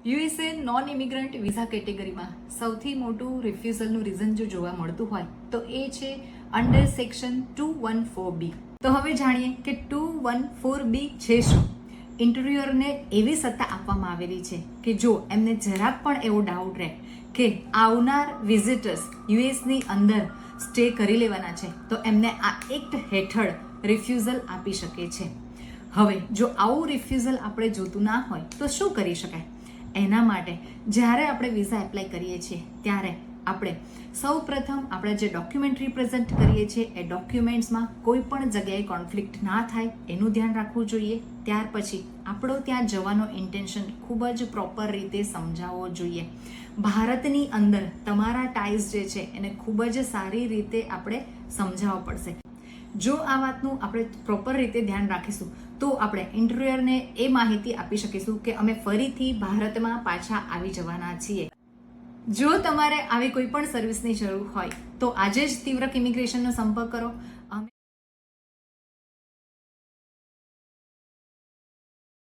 USA non immigrant visa કેટેગરીમાં સૌથી મોટું રિફ્યુઝલનું રીઝન જો જોવા મળતું હોય તો એ છે અંડર સેક્શન 214B. તો હવે જાણીએ કે 214B છે શું. ઇન્ટરવ્યુઅરને એવી સત્તા આપવામાં આવેલી છે કે જો એમને જરાક પણ એવો ડાઉટ રહે કે આવનાર વિઝિટર્સ યુએસની અંદર સ્ટે કરી લેવાના છે તો એમને આ એક્ટ હેઠળ રિફ્યુઝલ આપી શકે છે. હવે જો આવું રિફ્યુઝલ આપણે જોતું ના હોય તો શું કરી શકાય? એના માટે જ્યારે આપણે વિઝા એપ્લાય કરીએ છીએ ત્યારે આપણે સૌ પ્રથમ આપણે જે ડોક્યુમેન્ટ રિપ્રેઝન્ટ કરીએ છીએ એ ડોક્યુમેન્ટ્સમાં કોઈ પણ જગ્યાએ કોન્ફ્લિક્ટ ના થાય એનું ધ્યાન રાખવું જોઈએ. ત્યાર પછી આપણો ત્યાં જવાનો ઇન્ટેન્શન ખૂબ જ પ્રોપર રીતે સમજાવવો જોઈએ. ભારતની અંદર તમારા ટાઈઝ જે છે એને ખૂબ જ સારી રીતે આપણે સમજાવવા પડશે. જો આ વાતનું આપણે પ્રોપર રીતે ધ્યાન રાખીશું તો આપણે ઇન્ટરવ્યુઅરને એ માહિતી આપી શકીશું કે અમે ફરીથી ભારતમાં પાછા આવી જવાના છીએ. જો તમારે આવી કોઈ પણ સર્વિસની જરૂર હોય તો આજે જ તીવ્રક ઇમિગ્રેશનનો સંપર્ક કરો. અમે